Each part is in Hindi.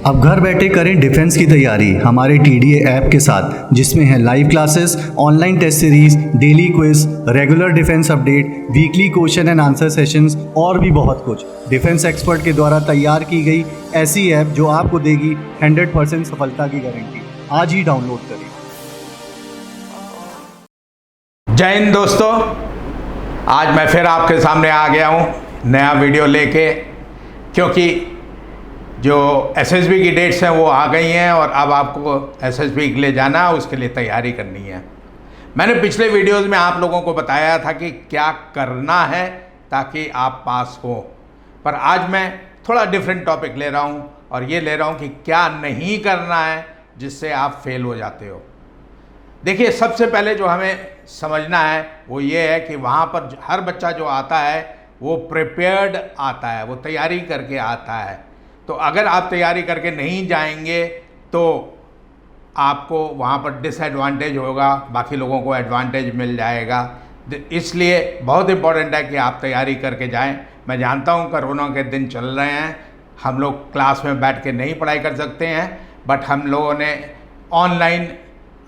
अब घर बैठे करें डिफेंस की तैयारी हमारे टीडीए ऐप के साथ, जिसमें है live classes, online test series, daily quiz, regular defence update, weekly question and answer sessions और भी बहुत कुछ। डिफेंस एक्सपर्ट के द्वारा तैयार की गई ऐसी ऐप जो आपको देगी 100% सफलता की गारंटी। आज ही डाउनलोड करें। जय हिंद दोस्तों, आज मैं फिर आपके सामने आ गया हूँ नया वीडियो लेके, क्योंकि जो एसएसबी की डेट्स हैं वो आ गई हैं और अब आपको एसएसबी के लिए जाना है, उसके लिए तैयारी करनी है। मैंने पिछले वीडियोस में आप लोगों को बताया था कि क्या करना है ताकि आप पास हो, पर आज मैं थोड़ा डिफरेंट टॉपिक ले रहा हूँ और ये ले रहा हूँ कि क्या नहीं करना है जिससे आप फेल हो जाते हो। देखिए, सबसे पहले जो हमें समझना है वो ये है कि वहाँ पर हर बच्चा जो आता है वो प्रिपेयर्ड आता है, वो तैयारी करके आता है। तो अगर आप तैयारी करके नहीं जाएंगे तो आपको वहाँ पर डिसएडवांटेज होगा, बाकी लोगों को एडवांटेज मिल जाएगा। इसलिए बहुत इम्पॉर्टेंट है कि आप तैयारी करके जाएं। मैं जानता हूँ कोरोना के दिन चल रहे हैं, हम लोग क्लास में बैठ के नहीं पढ़ाई कर सकते हैं, बट हम लोगों ने ऑनलाइन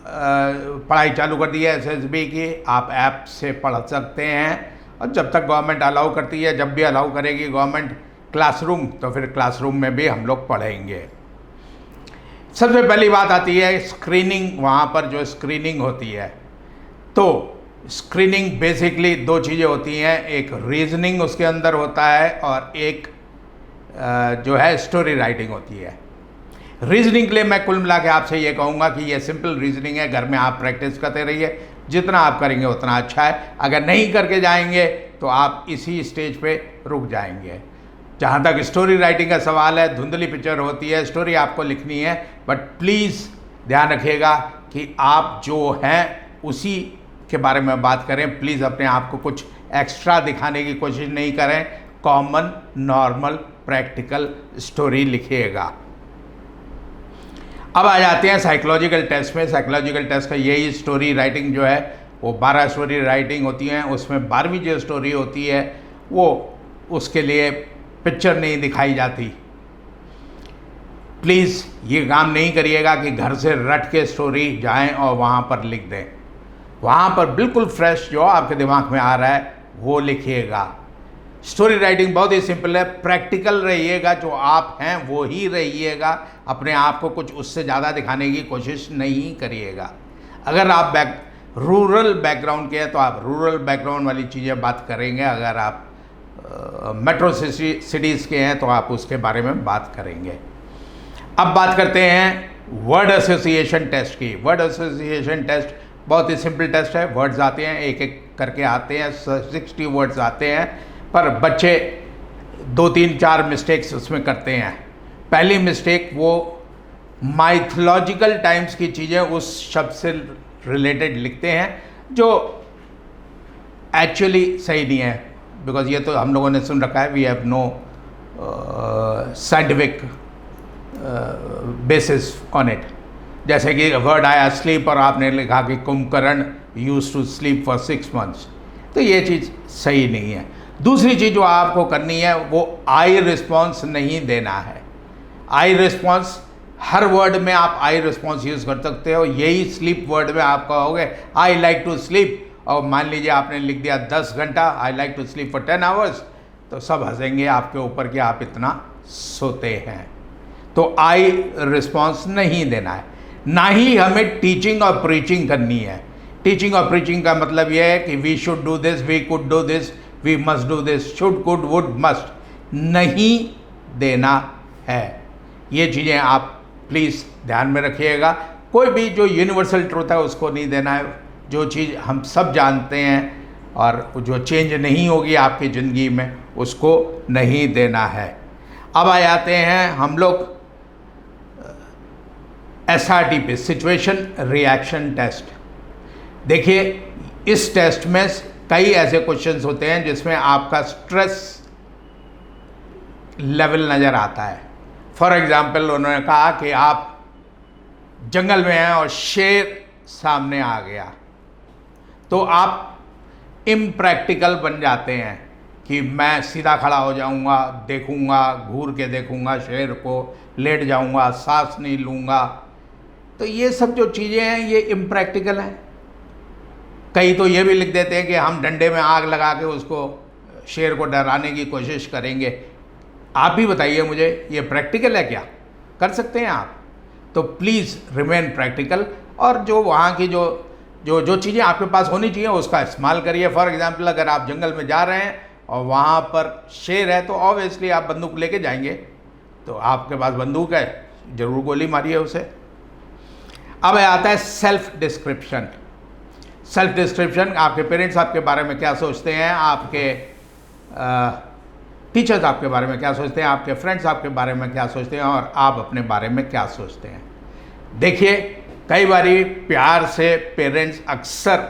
पढ़ाई चालू कर दी है एसएसबी की। आप ऐप से पढ़ सकते हैं और जब तक गवर्नमेंट अलाउ करती है, जब भी अलाउ करेगी गवर्नमेंट क्लासरूम, तो फिर क्लासरूम में भी हम लोग पढ़ेंगे। सबसे पहली बात आती है स्क्रीनिंग। वहाँ पर जो स्क्रीनिंग होती है, तो स्क्रीनिंग बेसिकली दो चीज़ें होती हैं, एक रीजनिंग उसके अंदर होता है और एक जो है स्टोरी राइटिंग होती है। रीजनिंग के लिए मैं कुल मिला के आपसे ये कहूँगा कि ये सिंपल रीजनिंग है, घर में आप प्रैक्टिस करते रहिए, जितना आप करेंगे उतना अच्छा है। अगर नहीं करके जाएंगे तो आप इसी स्टेज पे रुक जाएंगे। जहाँ तक स्टोरी राइटिंग का सवाल है, धुंधली पिक्चर होती है, स्टोरी आपको लिखनी है, बट प्लीज़ ध्यान रखिएगा कि आप जो हैं उसी के बारे में बात करें। प्लीज़ अपने आप को कुछ एक्स्ट्रा दिखाने की कोशिश नहीं करें। कॉमन, नॉर्मल, प्रैक्टिकल स्टोरी लिखिएगा। अब आ जाते हैं साइकोलॉजिकल टेस्ट में। साइकोलॉजिकल टेस्ट का यही स्टोरी राइटिंग जो है वो 12 स्टोरी राइटिंग होती हैं। उसमें 12वीं जो स्टोरी होती है वो उसके लिए पिक्चर नहीं दिखाई जाती। प्लीज़ ये काम नहीं करिएगा कि घर से रट के स्टोरी जाएं और वहाँ पर लिख दें। वहाँ पर बिल्कुल फ्रेश जो आपके दिमाग में आ रहा है वो लिखिएगा। स्टोरी राइटिंग बहुत ही सिंपल है, प्रैक्टिकल रहिएगा, जो आप हैं वो ही रहिएगा, अपने आप को कुछ उससे ज़्यादा दिखाने की कोशिश नहीं करिएगा। अगर आप रूरल बैकग्राउंड के हैं तो आप रूरल बैकग्राउंड वाली चीज़ें बात करेंगे, अगर आप मेट्रो सिटीज़ के हैं तो आप उसके बारे में बात करेंगे। अब बात करते हैं वर्ड एसोसिएशन टेस्ट की। वर्ड एसोसिएशन टेस्ट बहुत ही सिंपल टेस्ट है। वर्ड्स आते हैं, एक एक करके आते हैं, 60 वर्ड्स आते हैं, पर बच्चे 2, 3, 4 मिस्टेक्स उसमें करते हैं। पहली मिस्टेक, वो माइथोलॉजिकल टाइम्स की चीज़ें उस शब्द से रिलेटेड लिखते हैं जो एक्चुअली सही नहीं है, बिकॉज ये तो हम लोगों ने सुन रखा है, we have no scientific basis on it. जैसे कि वर्ड आया स्लीप और आपने लिखा कि Kumbhakarna used to sleep for 6 months, तो ये चीज़ सही नहीं है। दूसरी चीज़ जो आपको करनी है वो आई रिस्पॉन्स नहीं देना है। आई रिस्पॉन्स, हर वर्ड में आप आई रिस्पॉन्स यूज़ कर सकते हो। यही स्लीप वर्ड में आप कहोगे आई लाइक टू स्लीप, और मान लीजिए आपने लिख दिया 10 घंटा, I like to sleep for 10 hours, तो सब हंसेंगे आपके ऊपर कि आप इतना सोते हैं। तो आई रिस्पॉन्स नहीं देना है। ना ही हमें टीचिंग और प्रीचिंग करनी है। टीचिंग और प्रीचिंग का मतलब यह है कि we should do this, we could do this, we must do this, should, could, would, must नहीं देना है। ये चीज़ें आप प्लीज़ ध्यान में रखिएगा। कोई भी जो यूनिवर्सल ट्रूथ है उसको नहीं देना है। जो चीज़ हम सब जानते हैं और जो चेंज नहीं होगी आपकी ज़िंदगी में, उसको नहीं देना है। अब आ जाते हैं हम लोग SRT पे, सिचुएशन रिएक्शन टेस्ट। देखिए, इस टेस्ट में कई ऐसे क्वेश्चंस होते हैं जिसमें आपका स्ट्रेस लेवल नज़र आता है। फॉर एग्ज़ाम्पल, उन्होंने कहा कि आप जंगल में हैं और शेर सामने आ गया, तो आप इम्प्रैक्टिकल बन जाते हैं। कि मैं सीधा खड़ा हो जाऊंगा, देखूंगा, घूर के देखूंगा शेर को, लेट जाऊंगा, सांस नहीं लूँगा। तो ये सब जो चीज़ें हैं ये इम्प्रैक्टिकल हैं। कई तो ये भी लिख देते हैं कि हम डंडे में आग लगा के उसको शेर को डराने की कोशिश करेंगे। आप भी बताइए मुझे, ये प्रैक्टिकल है क्या? कर सकते हैं आप? तो प्लीज़ रिमेन प्रैक्टिकल, और जो वहाँ की जो चीज़ें आपके पास होनी चाहिए उसका इस्तेमाल करिए। फॉर एग्जांपल, अगर आप जंगल में जा रहे हैं और वहाँ पर शेर है तो ऑब्वियसली आप बंदूक लेके जाएंगे, तो आपके पास बंदूक है, ज़रूर गोली मारिए उसे। अब आता है सेल्फ डिस्क्रिप्शन। सेल्फ डिस्क्रिप्शन, आपके पेरेंट्स आपके बारे में क्या सोचते हैं, आपके टीचर्स आपके बारे में क्या सोचते हैं, आपके फ्रेंड्स आपके बारे में क्या सोचते हैं, और आप अपने बारे में क्या सोचते हैं। देखिए, कई बारी प्यार से पेरेंट्स अक्सर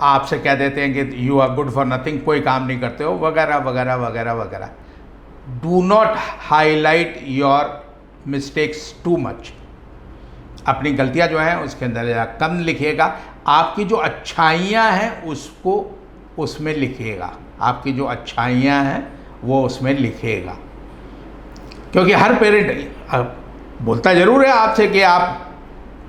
आपसे कह देते हैं कि you are good for nothing, कोई काम नहीं करते हो, वगैरह वगैरह वगैरह वगैरह। Do not highlight your mistakes too much. अपनी गलतियां जो हैं उसके अंदर ज़रा कम लिखिएगा। आपकी जो अच्छाइयाँ हैं उसको उसमें लिखिएगा, आपकी जो अच्छाइयाँ हैं वो उसमें लिखिएगा। क्योंकि हर पेरेंट बोलता ज़रूर है आपसे कि आप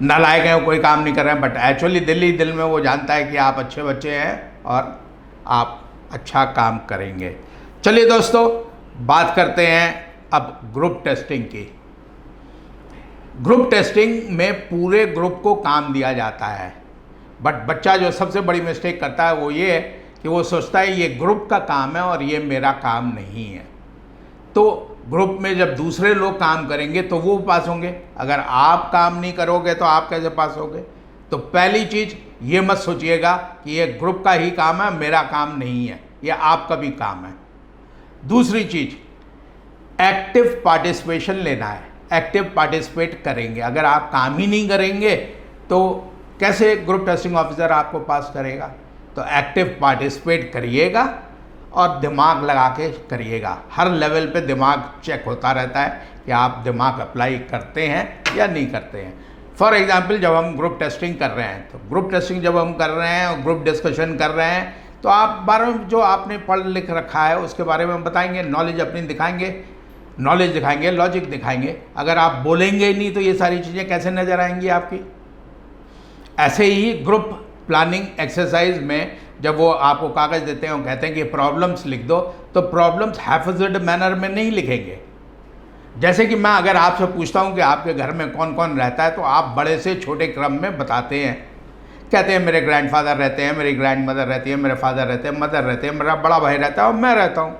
नालायक हैं, कोई काम नहीं कर रहे हैं, बट एक्चुअली दिल में वो जानता है कि आप अच्छे बच्चे हैं और आप अच्छा काम करेंगे। चलिए दोस्तों, बात करते हैं अब ग्रुप टेस्टिंग की। ग्रुप टेस्टिंग में पूरे ग्रुप को काम दिया जाता है, बट बच्चा जो सबसे बड़ी मिस्टेक करता है वो ये है कि वो सोचता है ये ग्रुप का काम है और ये मेरा काम नहीं है। तो ग्रुप में जब दूसरे लोग काम करेंगे तो वो पास होंगे, अगर आप काम नहीं करोगे तो आप कैसे पास होगे? तो पहली चीज़ ये मत सोचिएगा कि ये ग्रुप का ही काम है, मेरा काम नहीं है, ये आपका भी काम है। दूसरी चीज़, एक्टिव पार्टिसिपेशन लेना है। एक्टिव पार्टिसिपेट करेंगे। अगर आप काम ही नहीं करेंगे तो कैसे ग्रुप टेस्टिंग ऑफिसर आपको पास करेगा? तो एक्टिव पार्टिसिपेट करिएगा और दिमाग लगा के करिएगा। हर लेवल पे दिमाग चेक होता रहता है कि आप दिमाग अप्लाई करते हैं या नहीं करते हैं। फॉर एग्जांपल, जब हम ग्रुप टेस्टिंग कर रहे हैं, तो ग्रुप टेस्टिंग जब हम कर रहे हैं और ग्रुप डिस्कशन कर रहे हैं, तो आप बारे में जो आपने पढ़ लिख रखा है उसके बारे में बताएंगे, नॉलेज अपनी दिखाएंगे, नॉलेज दिखाएंगे, लॉजिक दिखाएंगे। अगर आप बोलेंगे ही नहीं तो ये सारी चीज़ें कैसे नज़र आएंगी आपकी? ऐसे ही ग्रुप प्लानिंग एक्सरसाइज में जब वो आपको कागज़ देते हैं और कहते हैं कि प्रॉब्लम्स लिख दो, तो प्रॉब्लम्स हैफज़र्ड मैनर में नहीं लिखेंगे। जैसे कि मैं अगर आपसे पूछता हूँ कि आपके घर में कौन कौन रहता है, तो आप बड़े से छोटे क्रम में बताते हैं। कहते हैं मेरे ग्रैंडफादर रहते हैं, मेरी ग्रैंडमदर रहती है, मेरे फादर रहते हैं, मदर रहते हैं, मेरा बड़ा भाई रहता है और मैं रहता हूँ।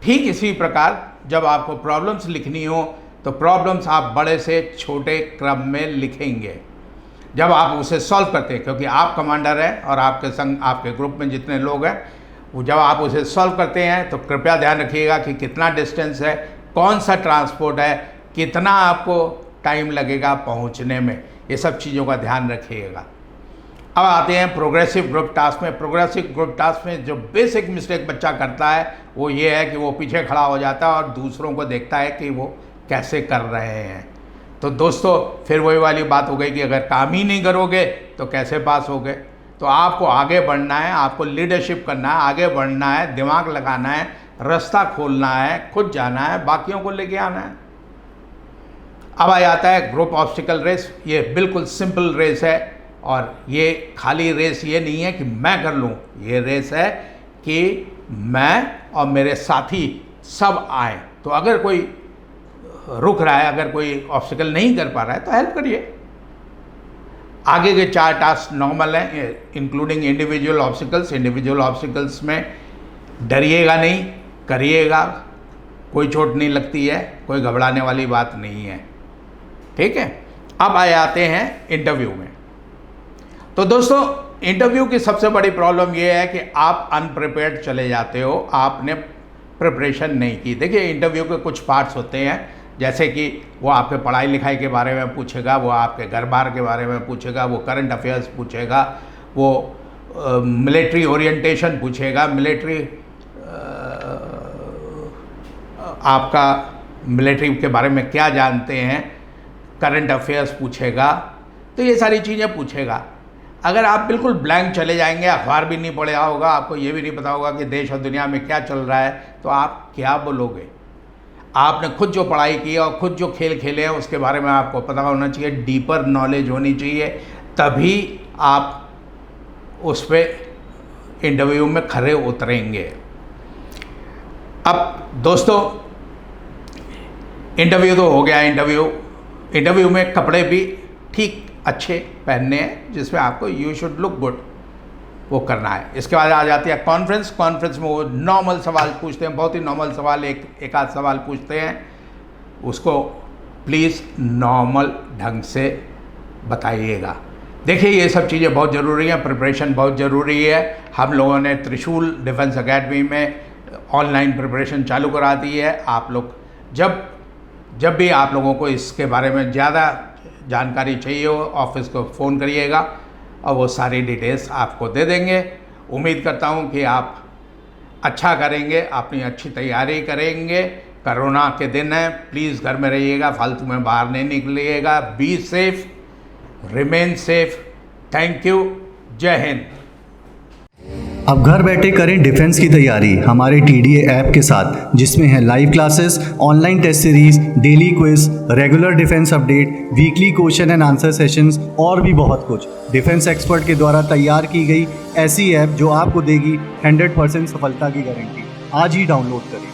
ठीक इसी प्रकार जब आपको प्रॉब्लम्स लिखनी हो तो प्रॉब्लम्स आप बड़े से छोटे क्रम में लिखेंगे। जब आप उसे सॉल्व करते हैं, क्योंकि आप कमांडर हैं और आपके संग आपके ग्रुप में जितने लोग हैं, वो जब आप उसे सॉल्व करते हैं तो कृपया ध्यान रखिएगा कि कितना डिस्टेंस है, कौन सा ट्रांसपोर्ट है, कितना आपको टाइम लगेगा पहुंचने में, ये सब चीज़ों का ध्यान रखिएगा। अब आते हैं प्रोग्रेसिव ग्रुप टास्क में। प्रोग्रेसिव ग्रुप टास्क में जो बेसिक मिस्टेक बच्चा करता है वो ये है कि वो पीछे खड़ा हो जाता है और दूसरों को देखता है कि वो कैसे कर रहे हैं। तो दोस्तों, फिर वही वाली बात हो गई कि अगर काम ही नहीं करोगे तो कैसे पास होगे? तो आपको आगे बढ़ना है, आपको लीडरशिप करना है, आगे बढ़ना है, दिमाग लगाना है, रास्ता खोलना है, खुद जाना है, बाकियों को लेके आना है। अब आ जाता है ग्रुप ऑब्स्टिकल रेस। ये बिल्कुल सिंपल रेस है, और ये खाली रेस ये नहीं है कि मैं कर लूँ, ये रेस है कि मैं और मेरे साथी सब आए। तो अगर कोई रुक रहा है, अगर कोई ऑब्स्टिकल नहीं कर पा रहा है तो हेल्प करिए। आगे के 4 टास्क नॉर्मल हैं, including individual obstacles. Individual obstacles में डरिएगा नहीं, करिएगा, कोई चोट नहीं लगती है, कोई घबराने वाली बात नहीं है, ठीक है। अब आ जाते हैं इंटरव्यू में। तो दोस्तों, इंटरव्यू की सबसे बड़ी प्रॉब्लम ये है कि आप अनप्रिपेयर्ड चले जाते हो, आपने प्रिपरेशन नहीं की। देखिए, इंटरव्यू के कुछ पार्ट्स होते हैं, जैसे कि वो आपके पढ़ाई लिखाई के बारे में पूछेगा, वो आपके घर बार के बारे में पूछेगा, वो करंट अफेयर्स पूछेगा, वो मिलिट्री ओरिएंटेशन पूछेगा, मिलिट्री आपका मिलिट्री के बारे में क्या जानते हैं, करंट अफेयर्स पूछेगा। तो ये सारी चीज़ें पूछेगा। अगर आप बिल्कुल ब्लैंक चले जाएंगे, अखबार भी नहीं पढ़ा होगा, आपको ये भी नहीं पता होगा कि देश और दुनिया में क्या चल रहा है, तो आप क्या बोलोगे? आपने खुद जो पढ़ाई की है और खुद जो खेल खेले हैं उसके बारे में आपको पता होना चाहिए, डीपर नॉलेज होनी चाहिए, तभी आप उस पर इंटरव्यू में खरे उतरेंगे। अब दोस्तों, इंटरव्यू तो हो गया। इंटरव्यू में कपड़े भी ठीक अच्छे पहनने हैं जिसमें आपको यू शुड लुक गुड, वो करना है। इसके बाद आ जाती है कॉन्फ्रेंस में वो नॉर्मल सवाल पूछते हैं, बहुत ही नॉर्मल सवाल, एक आध सवाल पूछते हैं, उसको प्लीज़ नॉर्मल ढंग से बताइएगा। देखिए, ये सब चीज़ें बहुत ज़रूरी हैं, प्रिपरेशन बहुत ज़रूरी है। हम लोगों ने त्रिशूल डिफेंस एकेडमी में ऑनलाइन प्रिपरेशन चालू करा दी है। आप लोग जब भी आप लोगों को इसके बारे में ज़्यादा जानकारी चाहिए हो, ऑफिस को फ़ोन करिएगा और वो सारी डिटेल्स आपको दे देंगे। उम्मीद करता हूँ कि आप अच्छा करेंगे, अपनी अच्छी तैयारी करेंगे। कोरोना के दिन है, प्लीज़ घर में रहिएगा, फालतू में बाहर नहीं निकलिएगा। Be safe, remain safe. Thank you. Jai Hind. अब घर बैठे करें डिफेंस की तैयारी हमारे TDA ऐप के साथ, जिसमें है live classes, online test series, daily quiz, regular defence update, weekly question and answer sessions और भी बहुत कुछ। डिफेंस एक्सपर्ट के द्वारा तैयार की गई ऐसी ऐप जो आपको देगी 100% सफलता की गारंटी। आज ही डाउनलोड करें।